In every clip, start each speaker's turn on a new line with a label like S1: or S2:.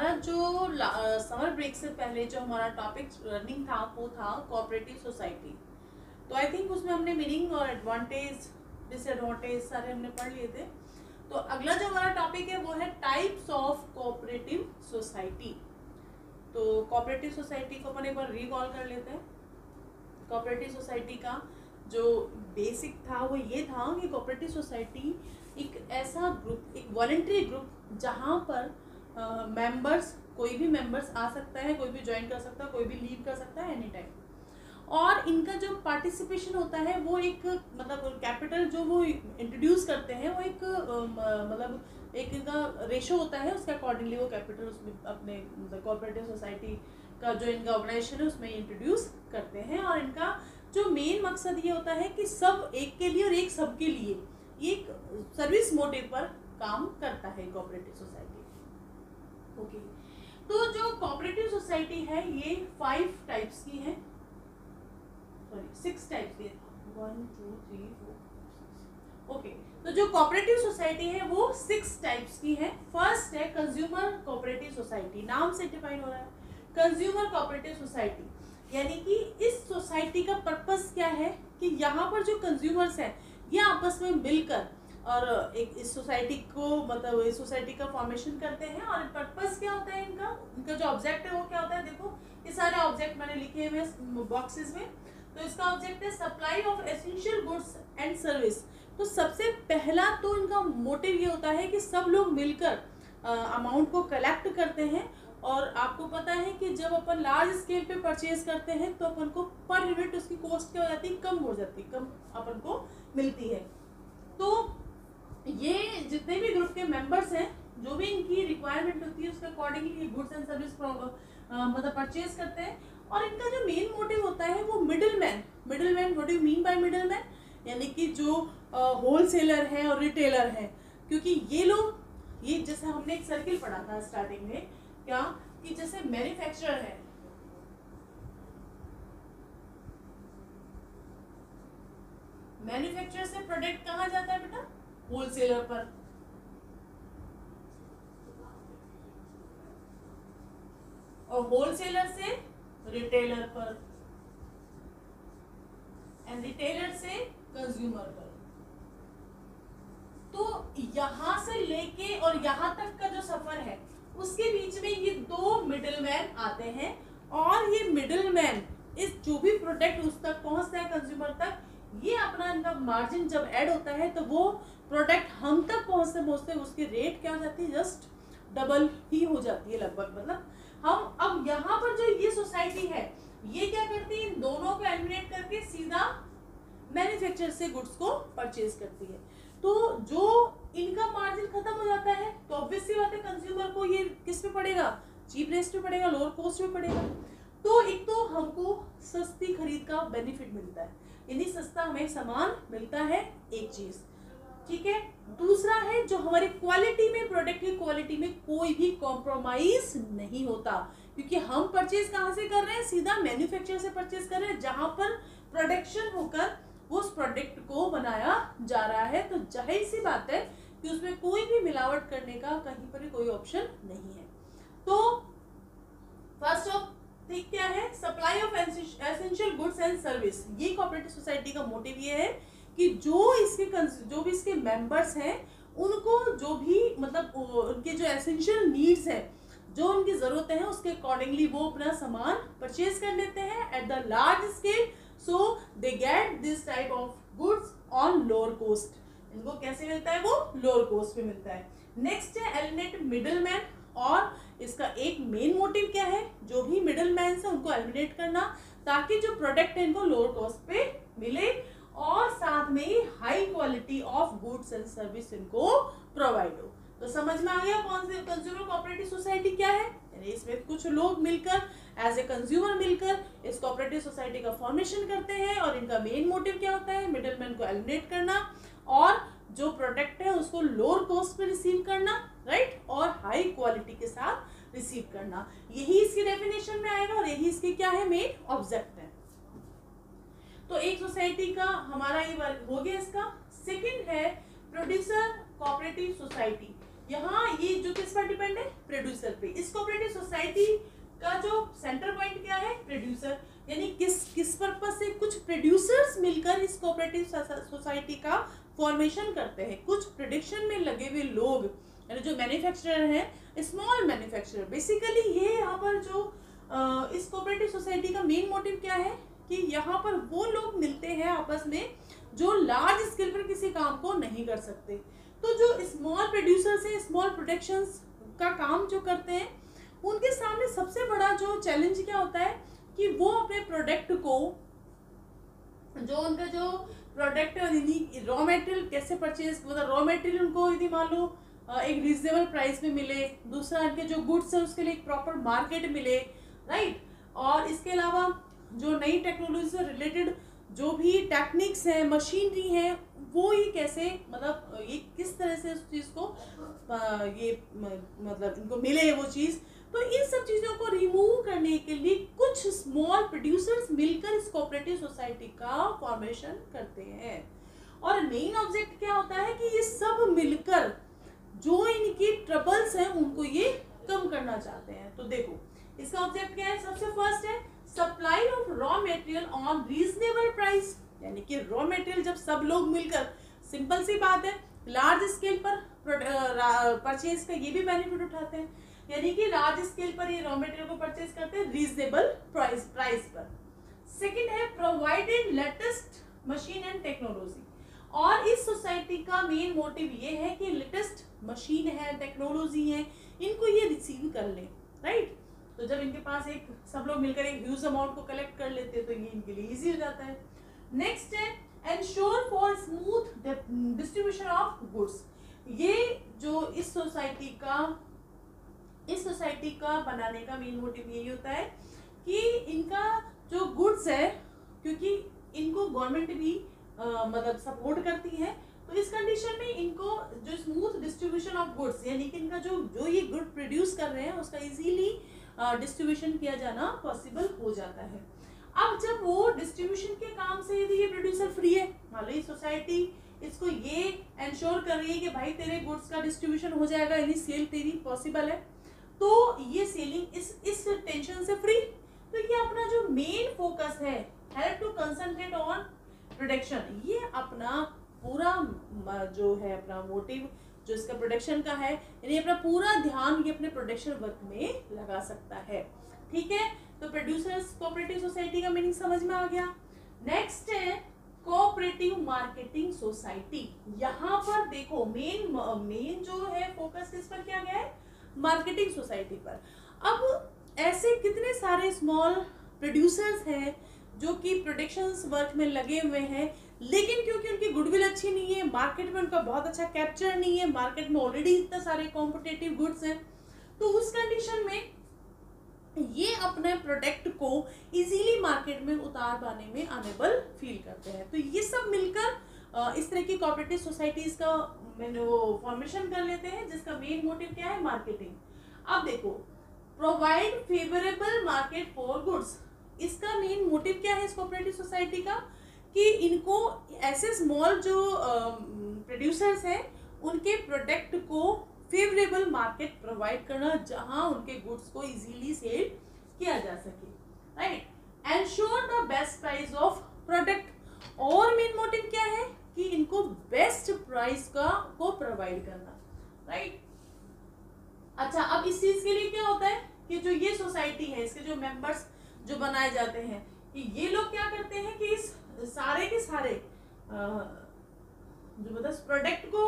S1: हमारा जो summer break से पहले जो हमारा टॉपिक रनिंग था वो था कोऑपरेटिव सोसाइटी। तो आई थिंक उसमें हमने मीनिंग और एडवांटेज डिसएडवांटेज सारे हमने पढ़ लिए थे। तो अगला जो हमारा टॉपिक है वो है टाइप्स ऑफ कोऑपरेटिव सोसाइटी। तो कोऑपरेटिव सोसाइटी को अपन एक बार रिकॉल कर लेते हैं। कोऑपरेटिव सोसाइटी का जो बेसिक था वो ये था कि कोऑपरेटिव सोसाइटी एक ऐसा ग्रुप, एक वॉलंटरी ग्रुप जहाँ पर मेंबर्स, कोई भी मेंबर्स आ सकता है, कोई भी ज्वाइन कर सकता है, कोई भी लीव कर सकता है एनी टाइम। और इनका जो पार्टिसिपेशन होता है वो एक मतलब कैपिटल जो वो इंट्रोड्यूस करते हैं वो एक मतलब एक इनका रेशो होता है, उसके अकॉर्डिंगली वो कैपिटल उसमें अपने कोऑपरेटिव सोसाइटी का जो इनका ऑर्गेनाइजेशन है उसमें इंट्रोड्यूस करते हैं। और इनका जो मेन मकसद ये होता है कि सब एक के लिए और एक सबके लिए, एक सर्विस मोटिव पर काम करता है कोऑपरेटिव सोसाइटी। ओके, तो जो कोऑपरेटिव सोसाइटी है ये 5 टाइप्स की है, सॉरी 6 टाइप्स की है, 1 2 3 4 ओके। तो जो कोऑपरेटिव सोसाइटी है वो 6 टाइप्स की है। फर्स्ट है कंज्यूमर कोऑपरेटिव सोसाइटी, नाम से डिफाइन हो रहा है कंज्यूमर कोऑपरेटिव सोसाइटी। यानी कि इस सोसाइटी का पर्पस क्या है कि यहाँ पर जो कंज्यूमर्स हैं ये आपस में मिलकर और एक इस सोसाइटी को मतलब इस सोसाइटी का फॉर्मेशन करते हैं। और पर्पस क्या होता है इनका जो ऑब्जेक्ट है वो क्या होता है, देखो ये सारे ऑब्जेक्ट मैंने लिखे हुए बॉक्सेस में। तो इसका ऑब्जेक्ट है supply of essential goods and service. तो सबसे पहला तो इनका मोटिव ये होता है कि सब लोग मिलकर अमाउंट को कलेक्ट करते हैं। और आपको पता है कि जब अपन लार्ज स्केल पे परचेज करते हैं तो अपन को पर यूनिट उसकी कॉस्ट क्या हो जाती है, कम हो जाती है, कम अपन को मिलती है। तो ये जितने भी ग्रुप के मेंबर्स हैं जो भी इनकी रिक्वायरमेंट होती है उसके अकॉर्डिंगली गुड्स एंड सर्विस मतलब परचेज करते हैं। और इनका जो मेन मोटिव होता है वो middleman what do you mean by middleman, यानी कि जो होलसेलर है और रिटेलर है। क्योंकि ये लोग, ये जैसे हमने एक सर्किल पढ़ा था स्टार्टिंग में, क्या कि जैसे मैन्युफैक्चरर है, मैन्युफैक्चरर से प्रोडक्ट कहाँ जाता है बेटा, होलसेलर पर। और होलसेलर से रिटेलर पर एंड रिटेलर से कंज्यूमर पर। तो यहां से लेके और यहां तक का जो सफर है उसके बीच में ये 2 मिडिलमैन आते हैं। और ये मिडिलमैन इस जो भी प्रोडक्ट उस तक पहुंचता है कंज्यूमर तक, ये अपना इनका मार्जिन जब ऐड होता है तो वो प्रोडक्ट हम तक पहुंचते पहुंचते उसकी रेट क्या हो जाती है, जस्ट डबल ही हो जाती है लगभग। मतलब हम अब यहाँ पर जो ये सोसाइटी है ये क्या करती है, इन दोनों को एलिमिनेट करके सीधा मैन्युफैक्चरर से गुड्स को परचेज करती है। तो जो इनका मार्जिन खत्म हो जाता है तो ऑब्वियस सी बात है कंज्यूमर को ये किस पे पड़ेगा, चीप रेट पे पड़ेगा, लोअर कॉस्ट पे पड़ेगा। तो एक तो हमको सस्ती खरीद का बेनिफिट मिलता है, यानी सस्ता हमें सामान मिलता है, एक चीज, ठीक है। दूसरा है जो हमारी क्वालिटी में, प्रोडक्ट की क्वालिटी में कोई भी कॉम्प्रोमाइज नहीं होता, क्योंकि हम परचेज कहाँ से कर रहे हैं, सीधा मैन्युफैक्चरर से परचेज कर रहे हैं जहां पर प्रोडक्शन होकर उस प्रोडक्ट को बनाया जा रहा है। तो जाहिर सी बात है कि उसमें कोई भी मिलावट करने का कहीं पर कोई ऑप्शन नहीं है। तो फर्स्ट ऑफ थिंग क्या है, supply of essential goods and service. ये कोऑपरेटिव सोसाइटी का मोटिव ये है कि जो भी इसके मेंबर्स हैं उनको जो भी मतलब उनके जो एसेंशियल नीड्स हैं, जो उनकी जरूरतें हैं उसके अकॉर्डिंगली वो अपना सामान परचेज कर लेते हैं at the large scale. So they get this type of goods on lower cost. इनको कैसे मिलता है, वो लोअर कॉस्ट पे मिलता है। नेक्स्ट है एलिमिनेट मिडिलमैन। और इसका एक मेन मोटिव क्या है, जो भी मिडिलमैन है उनको एलिमिनेट करना ताकि जो प्रोडक्ट है इनको लोअर कॉस्ट पे मिले और साथ में ही high quality of goods and service इनको प्रोवाइड हो। तो समझ में आ गया कौन से कंज्यूमर कोऑपरेटिव सोसाइटी क्या है। इसमें कुछ लोग मिलकर एज ए कंज्यूमर मिलकर इस कोऑपरेटिव सोसाइटी का फॉर्मेशन करते हैं। और इनका मेन मोटिव क्या होता है, मिडिलमैन को एलिमिनेट करना और जो प्रोडक्ट है उसको लोअर कॉस्ट पे रिसीव करना, राइट, और हाई क्वालिटी के साथ रिसीव करना। यही इसकी डेफिनेशन में आएगा और यही इसके क्या है, मेन ऑब्जेक्ट है। तो एक सोसाइटी का हमारा ये वर्क हो गया इसका। सेकंड है प्रोड्यूसर कोऑपरेटिव सोसाइटी। यहाँ ये जो किस पर डिपेंड है, प्रोड्यूसर पे। इस कोऑपरेटिव सोसाइटी का जो सेंटर पॉइंट क्या है, प्रोड्यूसर, यानी किस पर्पस से कुछ प्रोड्यूसर्स मिलकर इस कोऑपरेटिव सोसाइटी का फॉर्मेशन करते हैं। कुछ प्रोडक्शन में लगे हुए लोग, यानी जो मैन्युफैक्चरर हैं, स्मॉल मैन्युफैक्चरर, बेसिकली ये यहाँ पर जो इस कोऑपरेटिव सोसाइटी का मेन मोटिव क्या है कि यहाँ पर वो लोग मिलते हैं आपस में जो लार्ज स्केल पर किसी काम को नहीं कर सकते। तो जो स्मॉल प्रोड्यूसर्स हैं, स्मॉल प्रोडक्शंस का काम जो करते हैं, उनके सामने सबसे बड़ा जो चैलेंज क्या होता है कि वो अपने प्रोडक्ट को, जो उनका जो प्रोडक्ट रॉ मटेरियल कैसे परचेज, मतलब रॉ मटेरियल उनको यदि मान लो एक रीजनेबल प्राइस में मिले, दूसरा उनके जो गुड्स है उसके लिए एक प्रॉपर मार्केट मिले, राइट। और इसके अलावा जो नई टेक्नोलॉजी से रिलेटेड जो भी टेक्निक्स हैं, मशीनरी है, वो ये कैसे, मतलब ये किस तरह से उस चीज़ को ये मतलब इनको मिले वो चीज़। तो इन सब चीज़ों को रिमूव करने के लिए कुछ स्मॉल प्रोड्यूसर्स मिलकर इस कोऑपरेटिव सोसाइटी का फॉर्मेशन करते हैं। और मेन ऑब्जेक्ट क्या होता है कि ये सब मिलकर जो इनकी ट्रबल्स हैं उनको ये कम करना चाहते हैं। तो देखो इसका ऑब्जेक्ट क्या है, सबसे फर्स्ट है supply of raw material on reasonable price, यानी कि रॉ मटेरियल जब सब लोग मिलकर, सिंपल सी बात है, लार्ज स्केल पर परचेज का ये भी बेनिफिट उठाते हैं, यानी कि लार्ज स्केल पर ये रॉ मटेरियल को परचेज करते हैं रीजनेबल प्राइस पर। सेकंड है provided latest machine and technology, और इस सोसाइटी का मेन मोटिव ये है कि लेटेस्ट मशीन है, टेक्नोलॉजी है, इनको ये रिसीव कर ले, राइट। तो जब इनके पास एक सब लोग मिलकर एक ह्यूज अमाउंट को कलेक्ट कर लेते हैं तो ये इनके लिए इजी हो जाता है। नेक्स्ट है ensure for smooth distribution of goods, ये जो इस सोसाइटी का बनाने का मेन मोटिव यही होता है कि इनका जो गुड्स है, क्योंकि इनको गवर्नमेंट भी मतलब सपोर्ट करती है, तो इस कंडीशन में इनको जो स्मूथ डिस्ट्रीब्यूशन ऑफ गुड्स, यानी कि इनका जो ये गुड प्रोड्यूस कर रहे हैं उसका इजीली डिस्ट्रीब्यूशन किया जाना पॉसिबल हो जाता है। अब जब वो डिस्ट्रीब्यूशन के काम से यदि ये प्रोड्यूसर फ्री है, मान लो ये सोसाइटी इसको ये इंश्योर कर रही है कि भाई तेरे गुड्स का डिस्ट्रीब्यूशन हो जाएगा, यानी सेल तेरी पॉसिबल है, तो ये सेलिंग इस टेंशन से फ्री, तो ये अपना जो मेन फोकस है, help to concentrate on production, ये अपना पूरा जो है अपना मोटिव जो इसका प्रोडक्शन का है, यानी अपना पूरा ध्यान ये अपने प्रोडक्शन वर्क में लगा सकता है। ठीक है, तो प्रोड्यूसर्स कोऑपरेटिव सोसाइटी का मीनिंग समझ में आ गया। नेक्स्ट है कोऑपरेटिव मार्केटिंग सोसाइटी। यहाँ पर देखो मेन जो है फोकस किस पर किया गया है, मार्केटिंग सोसाइटी पर। अब ऐसे कितने सारे स्मॉल प्रोड्यूसर्स हैं जो कि प्रोडक्शन वर्क में लगे हुए हैं, लेकिन क्योंकि उनकी गुडविल अच्छी नहीं है, मार्केट में उनका बहुत अच्छा कैप्चर नहीं है, मार्केट में ऑलरेडी इतने सारे कॉम्पिटिटिव गुड्स हैं, तो उस कंडीशन में ये अपने प्रोडक्ट को इजीली मार्केट में उतार पाने में अनेबल फील करते हैं। तो ये सब मिलकर इस तरह की कोऑपरेटिव सोसाइटीज का वो फॉर्मेशन कर लेते हैं, जिसका मेन मोटिव क्या है, मार्केटिंग। अब देखो provide favourable market for goods, इसका मेन मोटिव क्या है इस कोऑपरेटिव सोसाइटी का, कि इनको ऐसे स्मॉल जो प्रोड्यूसर्स हैं उनके प्रोडक्ट को फेवरेबल मार्केट प्रोवाइड करना, जहां उनके गुड्स को इजीली सेल किया जा सके, right. Ensure the best price of product, और मेन मोटिव क्या है कि इनको बेस्ट प्राइस को प्रोवाइड करना, राइट। अच्छा, अब इस चीज के लिए क्या होता है कि जो ये सोसाइटी है, इसके जो मेंबर्स जो बनाए जाते हैं, कि ये लोग क्या करते हैं कि इस सारे के सारे जो मतलब प्रोडक्ट को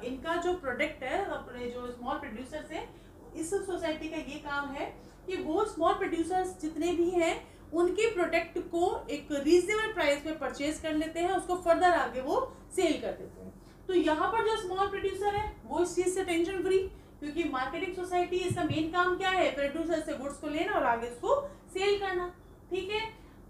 S1: इनका जो प्रोडक्ट है, अपने जो स्मॉल प्रोड्यूसर्स हैं, इस सोसाइटी का ये काम है कि वो स्मॉल प्रोड्यूसर्स जितने भी हैं उनके प्रोडक्ट को एक रीजनेबल प्राइस पे परचेज कर लेते हैं, उसको फर्दर आगे वो सेल कर देते हैं। तो यहाँ पर जो स्मॉल प्रोड्यूसर है वो इस चीज से टेंशन फ्री, क्योंकि मार्केटिंग सोसाइटी इसका मेन काम क्या है, प्रोड्यूसर से गुड्स को लेना और आगे उसको सेल करना। ठीक है,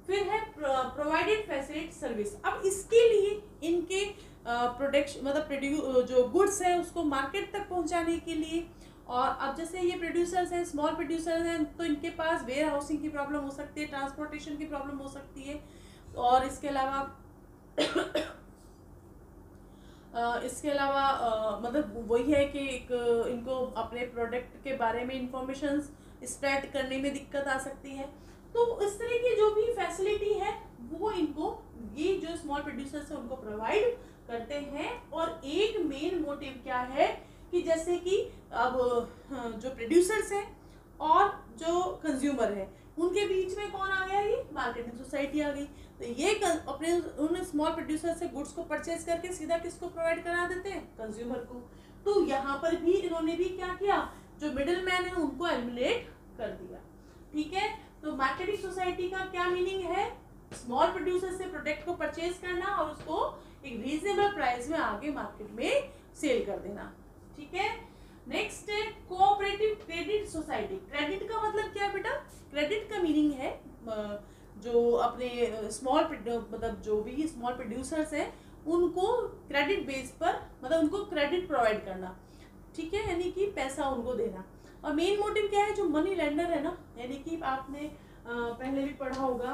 S1: फिर है प्रोवाइडेड फैसिलिटी सर्विस। अब इसके लिए इनके प्रोडक्शन मतलब जो गुड्स है उसको मार्केट तक पहुंचाने के लिए, और अब जैसे ये प्रोड्यूसर्स हैं, स्मॉल प्रोड्यूसर्स हैं, तो इनके पास वेयर हाउसिंग की प्रॉब्लम हो सकती है, ट्रांसपोर्टेशन की प्रॉब्लम हो सकती है, और इसके अलावा इसके अलावा मतलब वही है कि एक इनको अपने प्रोडक्ट के बारे में इंफॉर्मेशन स्प्रेड करने में दिक्कत आ सकती है। तो इस तरह की जो भी फैसिलिटी है वो इनको ये जो स्मॉल प्रोड्यूसर्स है उनको प्रोवाइड करते हैं। और एक मेन मोटिव क्या है कि जैसे कि अब जो प्रोड्यूसर्स हैं और जो कंज्यूमर है उनके बीच में कौन आ गया, ये मार्केटिंग सोसाइटी आ गई। तो ये अपने उन स्मॉल प्रोड्यूसर से गुड्स को परचेज करके सीधा किसको प्रोवाइड करा देते हैं, कंज्यूमर को। तो यहाँ पर भी इन्होंने भी क्या किया, जो मिडिल मैन है उनको एलिमिनेट कर दिया। ठीक है, तो मार्केटिंग सोसाइटी का क्या मीनिंग है, स्मॉल प्रोड्यूसर से प्रोडक्ट को परचेज करना और उसको एक रीजनेबल प्राइस में आगे मार्केट में सेल कर देना। ठीक है, नेक्स्ट है कोऑपरेटिव क्रेडिट सोसाइटी। क्रेडिट का मतलब क्या है बेटा, क्रेडिट का मीनिंग है जो अपने स्मॉल मतलब जो भी स्मॉल प्रोड्यूसर्स हैं उनको क्रेडिट बेस पर मतलब उनको क्रेडिट प्रोवाइड करना। ठीक है, यानी कि पैसा उनको देना। और मेन मोटिव क्या है, जो मनी लेंडर है ना, यानी कि आपने पहले भी पढ़ा होगा,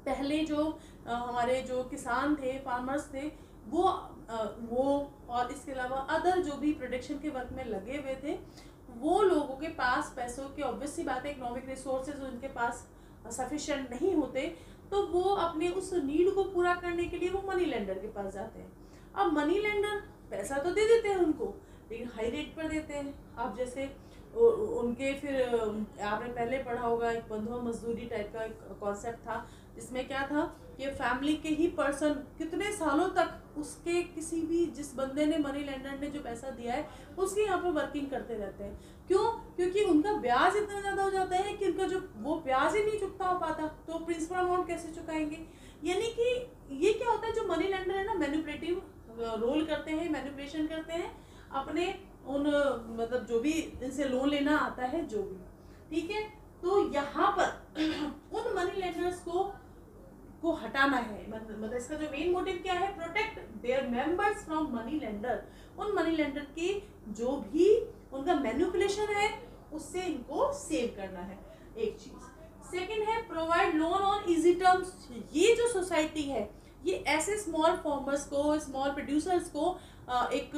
S1: पहले जो हमारे जो किसान थे, फार्मर्स थे, वो और इसके अलावा अदर जो भी प्रोडक्शन के वर्क में लगे हुए थे, वो लोगों के पास पैसों के ऑब्वियस सी बात है इकोनॉमिक रिसोर्सेज उनके पास सफिशिएंट नहीं होते, तो वो अपने उस नीड को पूरा करने के लिए वो मनी लेंडर के पास जाते हैं। अब मनी लेंडर पैसा तो दे देते हैं उनको, लेकिन हाई रेट पर देते हैं। अब जैसे उनके फिर आपने पहले पढ़ा होगा एक बंधुआ मजदूरी टाइप का कॉन्सेप्ट था, जिसमें क्या था कि फैमिली के ही पर्सन कितने सालों तक उसके किसी भी जिस बंदे ने मनी लेंडर ने जो पैसा दिया है उसके यहाँ पर वर्किंग करते रहते हैं। क्यों, क्योंकि उनका ब्याज इतना ज़्यादा हो जाता है कि उनका जो वो ब्याज ही नहीं चुकता हो पाता, तो प्रिंसिपल अमाउंट कैसे चुकाएंगे। यानी कि ये क्या होता है, जो मनी लेंडर है ना मैनिपुलेटिव रोल करते हैं, मैनिपुलेशन करते हैं अपने उन मतलब जो भी इनसे लोन लेना आता है जो भी। ठीक है, तो यहाँ पर उन मनी लेंडर्स को हटाना है। मतलब इसका जो मेन मोटिव क्या है, protect their members from money lender. उन मनी लेंडर की जो भी उनका मैनिपुलेशन है उससे इनको सेव करना है, एक चीज। सेकंड है provide loan on easy terms. ये जो सोसाइटी है ये ऐसे स्मॉल फार्मर्स को, स्मॉल प्रोड्यूसर्स को एक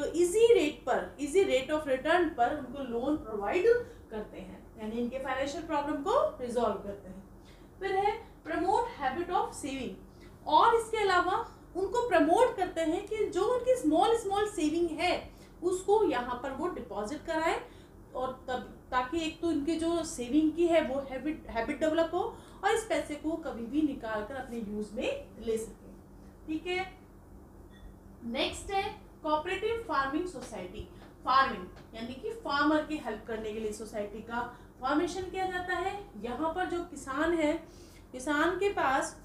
S1: इजी रेट ऑफ रिटर्न पर उनको लोन प्रोवाइड करते हैं, यानी इनके फाइनेंशियल प्रॉब्लम को रिजॉल्व करते हैं। फिर है प्रमोट हैबिट ऑफ सेविंग, और इसके अलावा उनको प्रमोट करते हैं कि जो उनकी स्मॉल सेविंग है उसको यहाँ पर वो डिपॉजिट कराएं, और तब ताकि एक तो इनके जो सेविंग की है वो हैबिट डेवलप हो और इस पैसे को कभी भी निकाल कर अपने यूज में ले सकें। ठीक है, नेक्स्ट है कोऑपरेटिव फार्मिंग सोसाइटी। फार्मिंग यानी कि फार्मर की हेल्प करने के लिए सोसाइटी का फॉर्मेशन किया जाता है। यहाँ पर जो किसान है, किसान के पास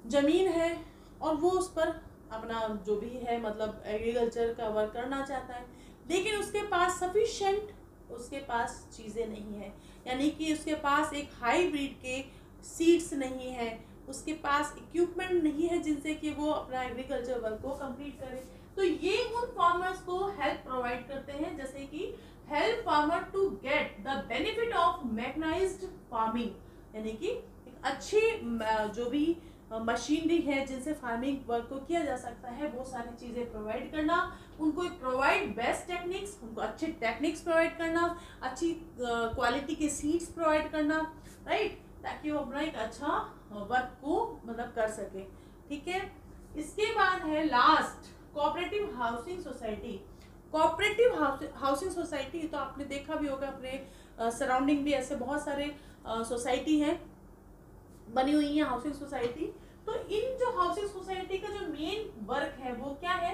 S1: जमीन है और वो उस पर अपना जो भी है मतलब एग्रीकल्चर का वर्क करना चाहता है, लेकिन उसके पास सफिशिएंट उसके पास चीज़ें नहीं है, यानी कि उसके पास एक हाई ब्रीड के सीड्स नहीं है, उसके पास इक्विपमेंट नहीं है जिनसे कि वो अपना एग्रीकल्चर वर्क को कंप्लीट करे। तो ये उन फार्मर्स को हेल्प प्रोवाइड करते हैं, जैसे कि help farmer to get the benefit of mechanised farming, यानी कि एक अच्छी जो भी मशीनरी है जिनसे फार्मिंग वर्क को किया जा सकता है वो सारी चीज़ें प्रोवाइड करना, उनको प्रोवाइड बेस्ट टेक्निक्स, उनको अच्छे टेक्निक्स प्रोवाइड करना, अच्छी क्वालिटी के सीड्स प्रोवाइड करना, राइट, ताकि वो अपना एक अच्छा वर्क को मतलब कर सके। ठीक है, इसके बाद है last cooperative housing society. Cooperative housing society तो आपने देखा भी होगा, अपने सराउंडिंग भी ऐसे बहुत सारे सोसाइटी हैं बनी हुई है हाउसिंग सोसाइटी। तो इन जो हाउसिंग सोसाइटी का जो मेन वर्क है वो क्या है,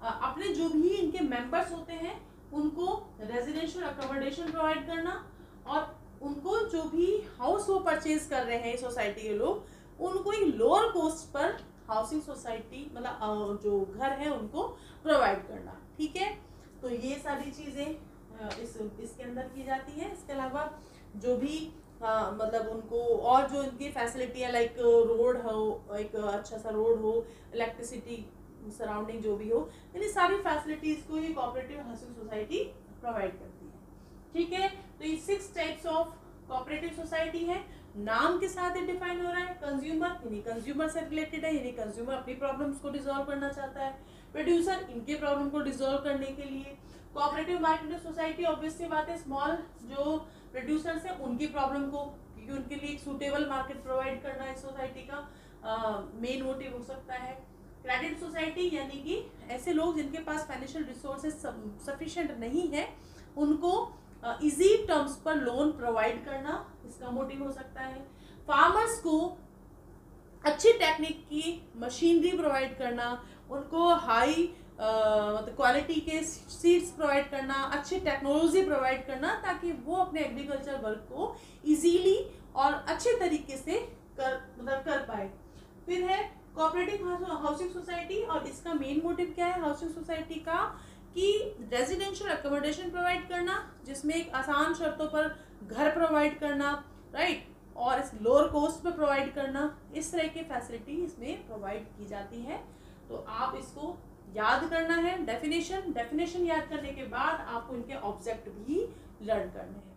S1: अपने जो भी इनके मेंबर्स होते हैं उनको रेजिडेंशियल अकोमोडेशन प्रोवाइड करना, और उनको जो भी हाउस वो परचेज कर रहे हैं सोसाइटी के लोग उनको एक lower cost per housing society मतलब जो घर है उनको प्रोवाइड करना। ठीक है, तो ये सारी चीज़ें इसके अंदर की जाती है। इसके अलावा जो भी मतलब उनको और जो इनकी फैसिलिटी है लाइक रोड हो, एक अच्छा सा रोड हो, इलेक्ट्रिसिटी सराउंडिंग जो भी हो, यानी सारी फैसिलिटीज़ को ये कोऑपरेटिव हाउसिंग सोसाइटी प्रोवाइड करती है। ठीक है, तो ये 6 टाइप्स ऑफ कोऑपरेटिव सोसाइटी है। नाम के साथ ही डिफाइन हो रहा है। कंज्यूमर यानी कंज्यूमर से रिलेटेड है, यानी कंज्यूमर अपनी प्रॉब्लम्स को डिसॉल्व करना चाहता है, प्रोड्यूसर इनके प्रॉब्लम को डिसॉल्व करने के लिए, कोऑपरेटिव मार्केटिंग सोसाइटी ऑब्वियस सी बात है स्मॉल जो प्रोड्यूसर्स हैं उनकी प्रॉब्लम को, क्योंकि उनके लिए एक सूटेबल मार्केट प्रोवाइड करना इस सोसाइटी का मेन मोटिव हो सकता है। क्रेडिट सोसाइटी यानी कि ऐसे लोग जिनके पास फाइनेंशियल रिसोर्सेज सफिशिएंट नहीं है उनको इजी टर्म्स पर लोन प्रोवाइड करना इसका मोटिव हो सकता है। फार्मर्स को अच्छी टेक्निक की मशीनरी प्रोवाइड करना, उनको हाई मतलब क्वालिटी के सीड्स प्रोवाइड करना, अच्छी टेक्नोलॉजी प्रोवाइड करना ताकि वो अपने एग्रीकल्चर वर्क को इजीली और अच्छे तरीके से कर पाए। फिर है कोऑपरेटिव हाउसिंग सोसाइटी, और इसका मेन मोटिव क्या है हाउसिंग सोसाइटी का कि रेजिडेंशियल अकोमोडेशन प्रोवाइड करना, जिसमें एक आसान शर्तों पर घर प्रोवाइड करना, राइट, और इस लोअर कॉस्ट पे प्रोवाइड करना, इस तरह की फैसिलिटी इसमें प्रोवाइड की जाती है। तो आप इसको याद करना है, डेफिनेशन याद करने के बाद आपको इनके ऑब्जेक्ट भी लर्न करने हैं।